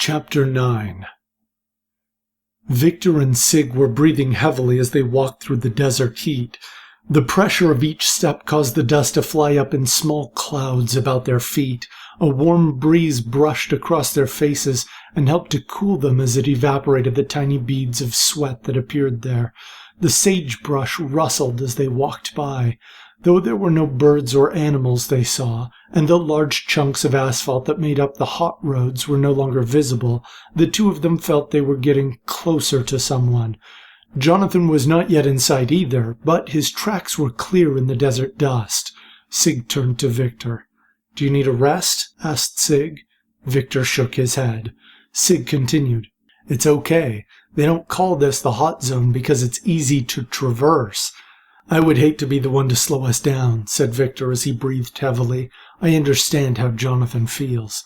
Chapter 9. Victor and Sig were breathing heavily as they walked through the desert heat. The pressure of each step caused the dust to fly up in small clouds about their feet. A warm breeze brushed across their faces and helped to cool them as it evaporated the tiny beads of sweat that appeared there. The sagebrush rustled as they walked by. Though there were no birds or animals they saw, and though large chunks of asphalt that made up the hot roads were no longer visible, the two of them felt they were getting closer to someone. Jonathan was not yet in sight either, but his tracks were clear in the desert dust. Sig turned to Victor. "Do you need a rest?" asked Sig. Victor shook his head. Sig continued. "It's okay. They don't call this the hot zone because it's easy to traverse." "I would hate to be the one to slow us down," said Victor as he breathed heavily. "I understand how Jonathan feels."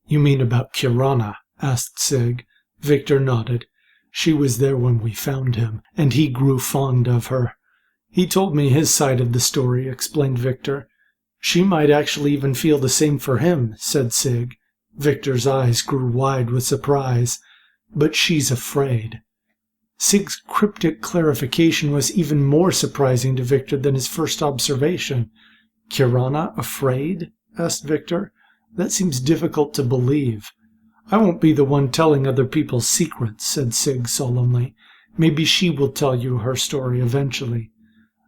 "You mean about Kirana?" asked Sig. Victor nodded. "She was there when we found him, and he grew fond of her." "He told me his side of the story," explained Victor. "She might actually even feel the same for him," said Sig. Victor's eyes grew wide with surprise. "But she's afraid." Sig's cryptic clarification was even more surprising to Victor than his first observation. "Kirana afraid?" asked Victor. "That seems difficult to believe." "I won't be the one telling other people's secrets," said Sig solemnly. "Maybe she will tell you her story eventually."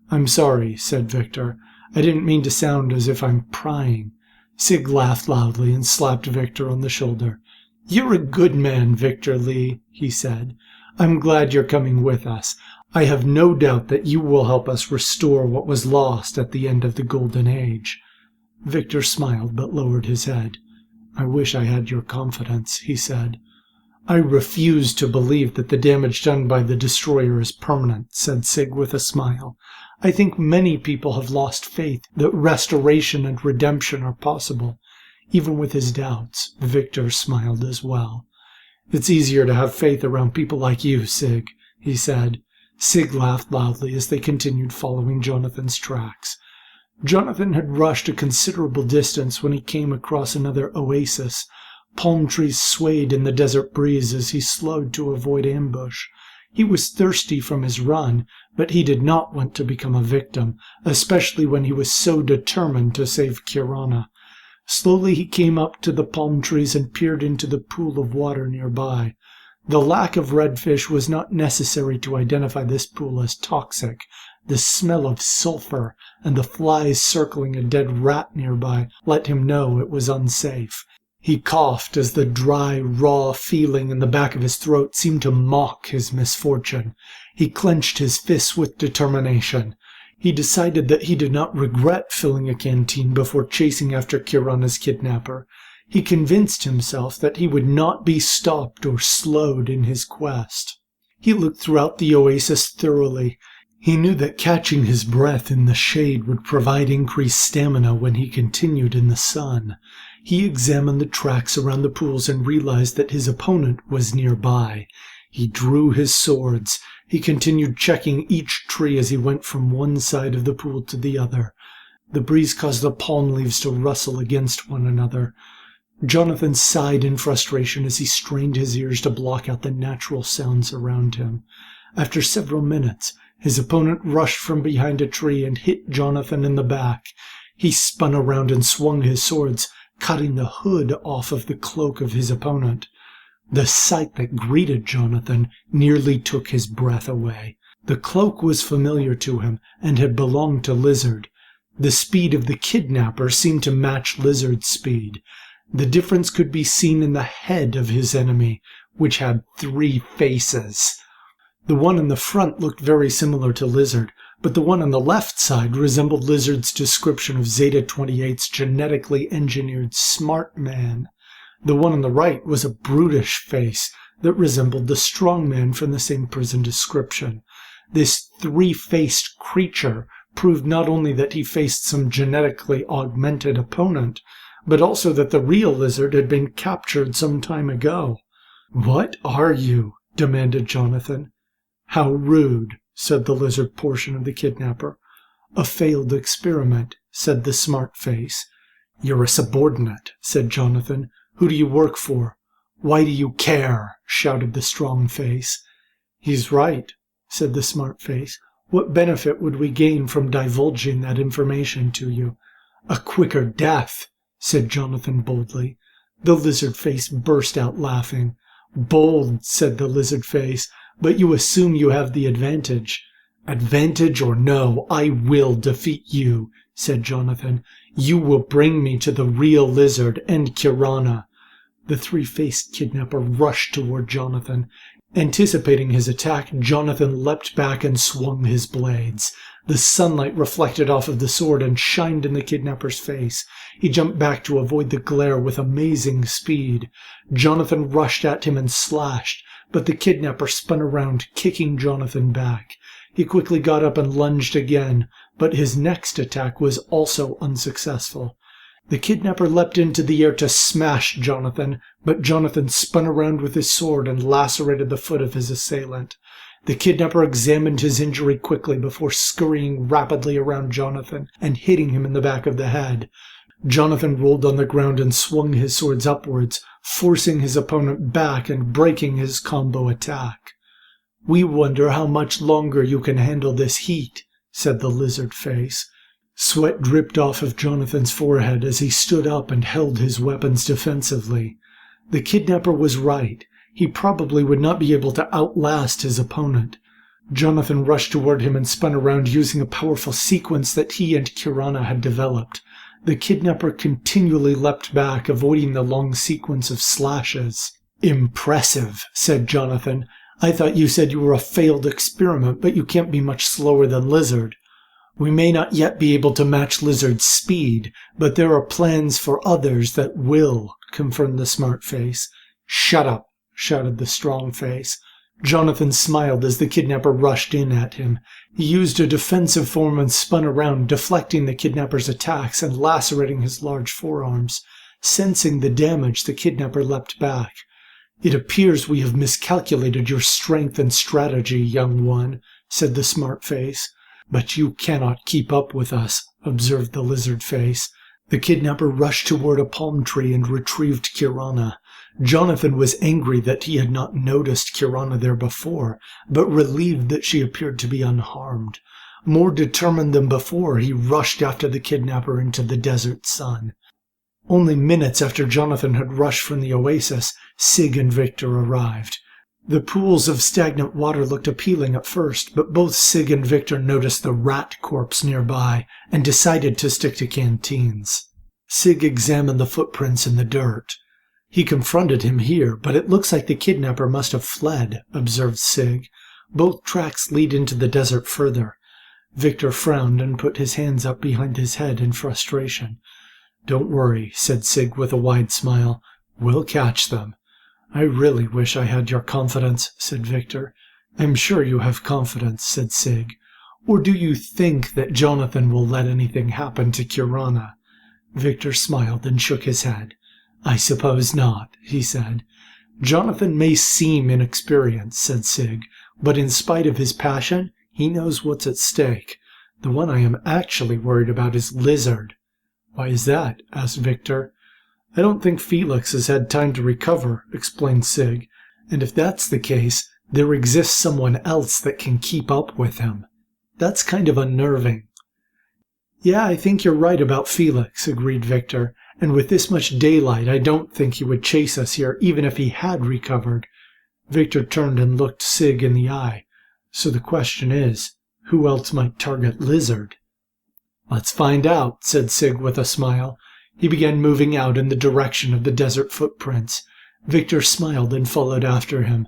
"I'm sorry," said Victor. "I didn't mean to sound as if I'm prying." Sig laughed loudly and slapped Victor on the shoulder. "You're a good man, Victor Lee," he said. "I'm glad you're coming with us. I have no doubt that you will help us restore what was lost at the end of the Golden Age." Victor smiled but lowered his head. "I wish I had your confidence," he said. "I refuse to believe that the damage done by the destroyer is permanent," said Sig with a smile. "I think many people have lost faith that restoration and redemption are possible." Even with his doubts, Victor smiled as well. "It's easier to have faith around people like you, Sig," he said. Sig laughed loudly as they continued following Jonathan's tracks. Jonathan had rushed a considerable distance when he came across another oasis. Palm trees swayed in the desert breeze as he slowed to avoid ambush. He was thirsty from his run, but he did not want to become a victim, especially when he was so determined to save Kirana. Slowly he came up to the palm trees and peered into the pool of water nearby. The lack of redfish was not necessary to identify this pool as toxic. The smell of sulfur and the flies circling a dead rat nearby let him know it was unsafe. He coughed as the dry, raw feeling in the back of his throat seemed to mock his misfortune. He clenched his fists with determination. He decided that he did not regret filling a canteen before chasing after Kirana's kidnapper. He convinced himself that he would not be stopped or slowed in his quest. He looked throughout the oasis thoroughly. He knew that catching his breath in the shade would provide increased stamina when he continued in the sun. He examined the tracks around the pools and realized that his opponent was nearby. He drew his swords. He continued checking each tree as he went from one side of the pool to the other. The breeze caused the palm leaves to rustle against one another. Jonathan sighed in frustration as he strained his ears to block out the natural sounds around him. After several minutes, his opponent rushed from behind a tree and hit Jonathan in the back. He spun around and swung his swords, cutting the hood off of the cloak of his opponent. The sight that greeted Jonathan nearly took his breath away. The cloak was familiar to him and had belonged to Lizard. The speed of the kidnapper seemed to match Lizard's speed. The difference could be seen in the head of his enemy, which had 3 faces. The one in the front looked very similar to Lizard, but the one on the left side resembled Lizard's description of Zeta-28's genetically engineered smart man. The one on the right was a brutish face that resembled the strong man from the same prison description. This 3-faced creature proved not only that he faced some genetically augmented opponent, but also that the real Lizard had been captured some time ago. "What are you?" demanded Jonathan. "How rude," said the Lizard portion of the kidnapper. "A failed experiment," said the smart face. "You're a subordinate," said Jonathan. "Who do you work for?" "Why do you care?" shouted the strong face. "He's right," said the smart face. "What benefit would we gain from divulging that information to you?" "A quicker death," said Jonathan boldly. The lizard face burst out laughing. "Bold," said the lizard face, "but you assume you have the advantage." "Advantage or no, I will defeat you," said Jonathan. "You will bring me to the real lizard and Kirana." The three-faced kidnapper rushed toward Jonathan. Anticipating his attack, Jonathan leapt back and swung his blades. The sunlight reflected off of the sword and shined in the kidnapper's face. He jumped back to avoid the glare with amazing speed. Jonathan rushed at him and slashed, but the kidnapper spun around, kicking Jonathan back. He quickly got up and lunged again, but his next attack was also unsuccessful. The kidnapper leapt into the air to smash Jonathan, but Jonathan spun around with his sword and lacerated the foot of his assailant. The kidnapper examined his injury quickly before scurrying rapidly around Jonathan and hitting him in the back of the head. Jonathan rolled on the ground and swung his swords upwards, forcing his opponent back and breaking his combo attack. "We wonder how much longer you can handle this heat," said the lizard face. Sweat dripped off of Jonathan's forehead as he stood up and held his weapons defensively. The kidnapper was right. He probably would not be able to outlast his opponent. Jonathan rushed toward him and spun around using a powerful sequence that he and Kirana had developed. The kidnapper continually leapt back, avoiding the long sequence of slashes. "Impressive," said Jonathan. "I thought you said you were a failed experiment, but you can't be much slower than Lizard." "We may not yet be able to match Lizard's speed, but there are plans for others that will," confirmed the smart face. "Shut up," shouted the strong face. Jonathan smiled as the kidnapper rushed in at him. He used a defensive form and spun around, deflecting the kidnapper's attacks and lacerating his large forearms. Sensing the damage, the kidnapper leapt back. "It appears we have miscalculated your strength and strategy, young one," said the smart face. "But you cannot keep up with us," observed the lizard face. The kidnapper rushed toward a palm tree and retrieved Kirana. Jonathan was angry that he had not noticed Kirana there before, but relieved that she appeared to be unharmed. More determined than before, he rushed after the kidnapper into the desert sun. Only minutes after Jonathan had rushed from the oasis, Sig and Victor arrived. The pools of stagnant water looked appealing at first, but both Sig and Victor noticed the rat corpse nearby and decided to stick to canteens. Sig examined the footprints in the dirt. "He confronted him here, but it looks like the kidnapper must have fled," observed Sig. "Both tracks lead into the desert further." Victor frowned and put his hands up behind his head in frustration. "Don't worry," said Sig with a wide smile. "We'll catch them." "I really wish I had your confidence," said Victor. "I'm sure you have confidence," said Sig. "Or do you think that Jonathan will let anything happen to Kirana?" Victor smiled and shook his head. "I suppose not," he said. "Jonathan may seem inexperienced," said Sig, "but in spite of his passion, he knows what's at stake. The one I am actually worried about is Lizard." "Why is that?" asked Victor. "I don't think Felix has had time to recover," explained Sig. "And if that's the case, there exists someone else that can keep up with him. That's kind of unnerving." "Yeah, I think you're right about Felix," agreed Victor. "And with this much daylight, I don't think he would chase us here even if he had recovered." Victor turned and looked Sig in the eye. "So the question is, who else might target Lizard?" "Let's find out," said Sig with a smile. He began moving out in the direction of the desert footprints. Victor smiled and followed after him.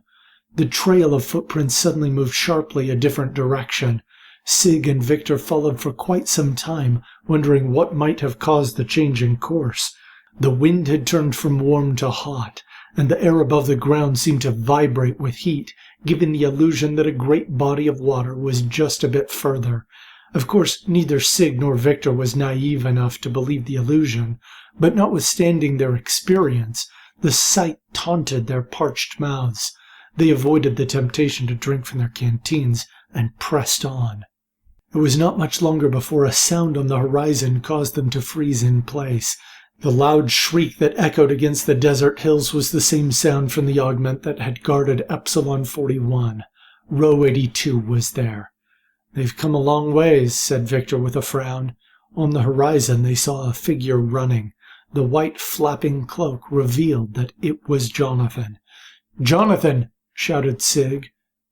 The trail of footprints suddenly moved sharply a different direction. Sig and Victor followed for quite some time, wondering what might have caused the change in course. The wind had turned from warm to hot, and the air above the ground seemed to vibrate with heat, giving the illusion that a great body of water was just a bit further. Of course, neither Sig nor Victor was naive enough to believe the illusion, but notwithstanding their experience, the sight taunted their parched mouths. They avoided the temptation to drink from their canteens and pressed on. It was not much longer before a sound on the horizon caused them to freeze in place. The loud shriek that echoed against the desert hills was the same sound from the augment that had guarded Epsilon 41. Row 82 was there. "They've come a long ways," said Victor with a frown. On the horizon they saw a figure running. The white flapping cloak revealed that it was Jonathan. "Jonathan!" shouted Sig.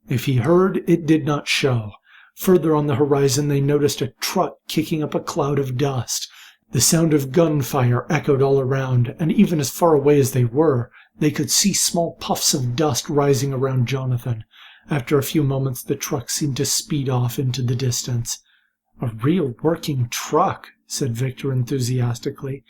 If he heard, it did not show. Further on the horizon they noticed a truck kicking up a cloud of dust. The sound of gunfire echoed all around, and even as far away as they were, they could see small puffs of dust rising around Jonathan. After a few moments the truck seemed to speed off into the distance. "A real working truck," said Victor enthusiastically.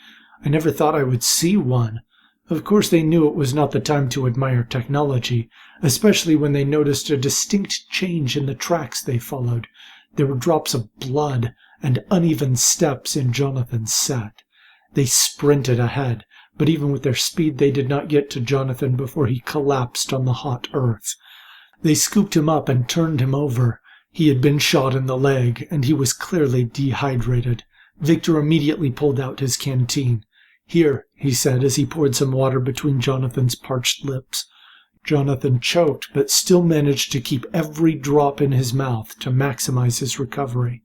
"I never thought I would see one." Of course they knew it was not the time to admire technology, especially when they noticed a distinct change in the tracks they followed. There were drops of blood and uneven steps in Jonathan's set. They sprinted ahead, but even with their speed they did not get to Jonathan before he collapsed on the hot earth. They scooped him up and turned him over. He had been shot in the leg, and he was clearly dehydrated. Victor immediately pulled out his canteen. "Here," he said as he poured some water between Jonathan's parched lips. Jonathan choked, but still managed to keep every drop in his mouth to maximize his recovery.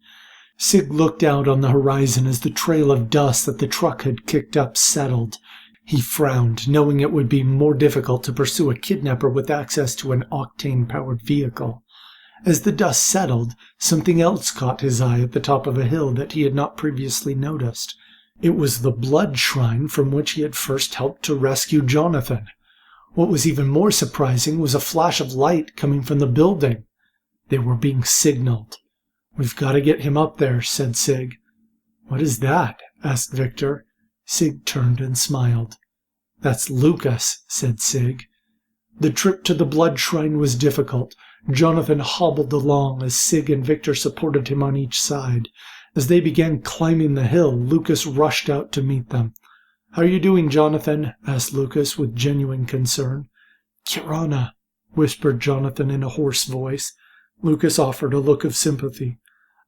Sig looked out on the horizon as the trail of dust that the truck had kicked up settled. He frowned, knowing it would be more difficult to pursue a kidnapper with access to an octane-powered vehicle. As the dust settled, something else caught his eye at the top of a hill that he had not previously noticed. It was the blood shrine from which he had first helped to rescue Jonathan. What was even more surprising was a flash of light coming from the building. They were being signaled. "We've got to get him up there," said Sig. "What is that?" asked Victor. Sig turned and smiled. "That's Lucas," said Sig. The trip to the blood shrine was difficult. Jonathan hobbled along as Sig and Victor supported him on each side. As they began climbing the hill, Lucas rushed out to meet them. "How are you doing, Jonathan?" asked Lucas with genuine concern. "Kirana," whispered Jonathan in a hoarse voice. Lucas offered a look of sympathy.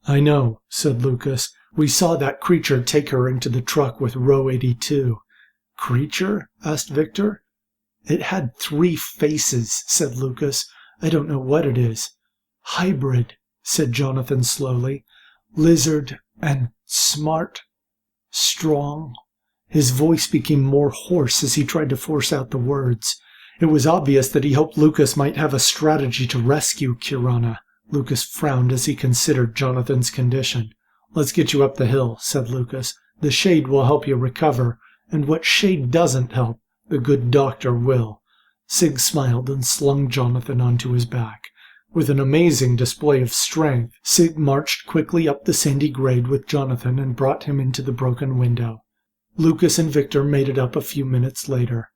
"I know," said Lucas. "We saw that creature take her into the truck with Row 82. "Creature?" asked Victor. "It had 3 faces," said Lucas. "I don't know what it is." "Hybrid," said Jonathan slowly. "Lizard and smart, strong." His voice became more hoarse as he tried to force out the words. It was obvious that he hoped Lucas might have a strategy to rescue Kirana. Lucas frowned as he considered Jonathan's condition. "Let's get you up the hill," said Lucas. "The shade will help you recover, and what shade doesn't help, the good doctor will." Sig smiled and slung Jonathan onto his back. With an amazing display of strength, Sig marched quickly up the sandy grade with Jonathan and brought him into the broken window. Lucas and Victor made it up a few minutes later.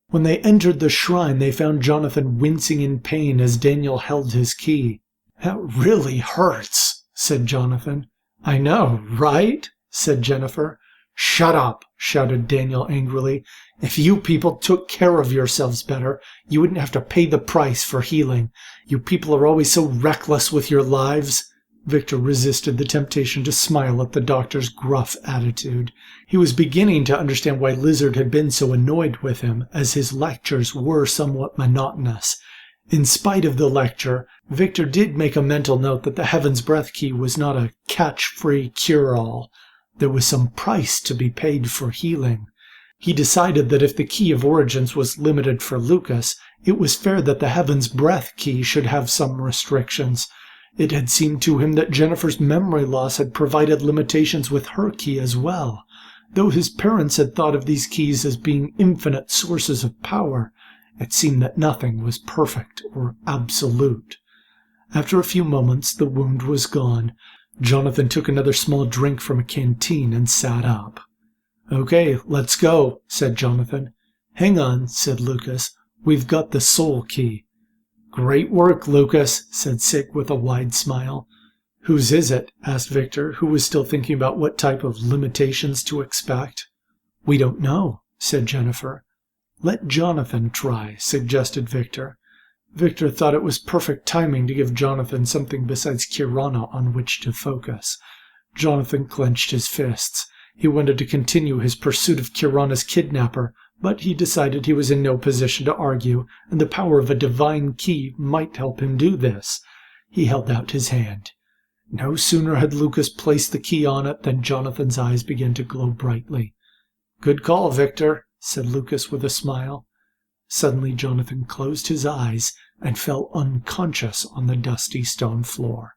When they entered the shrine, they found Jonathan wincing in pain as Daniel held his key. "That really hurts," said Jonathan. "I know, right?" said Jennifer. "Shut up," shouted Daniel angrily. "If you people took care of yourselves better, you wouldn't have to pay the price for healing. You people are always so reckless with your lives." Victor resisted the temptation to smile at the doctor's gruff attitude. He was beginning to understand why Lizard had been so annoyed with him, as his lectures were somewhat monotonous. In spite of the lecture, Victor did make a mental note that the Heaven's Breath Key was not a catch-free cure-all. There was some price to be paid for healing. He decided that if the Key of Origins was limited for Lucas, it was fair that the Heaven's Breath Key should have some restrictions. It had seemed to him that Jennifer's memory loss had provided limitations with her key as well. Though his parents had thought of these keys as being infinite sources of power, it seemed that nothing was perfect or absolute. After a few moments, the wound was gone. Jonathan took another small drink from a canteen and sat up. "Okay, let's go," said Jonathan. "Hang on," said Lucas. "We've got the soul key." "Great work, Lucas," said Sig with a wide smile. "Whose is it?" asked Victor, who was still thinking about what type of limitations to expect. "We don't know," said Jennifer. "Let Jonathan try," suggested Victor. Victor thought it was perfect timing to give Jonathan something besides Kirana on which to focus. Jonathan clenched his fists. He wanted to continue his pursuit of Kirana's kidnapper, but he decided he was in no position to argue, and the power of a divine key might help him do this. He held out his hand. No sooner had Lucas placed the key on it than Jonathan's eyes began to glow brightly. "Good call, Victor," said Lucas with a smile. Suddenly Jonathan closed his eyes and fell unconscious on the dusty stone floor.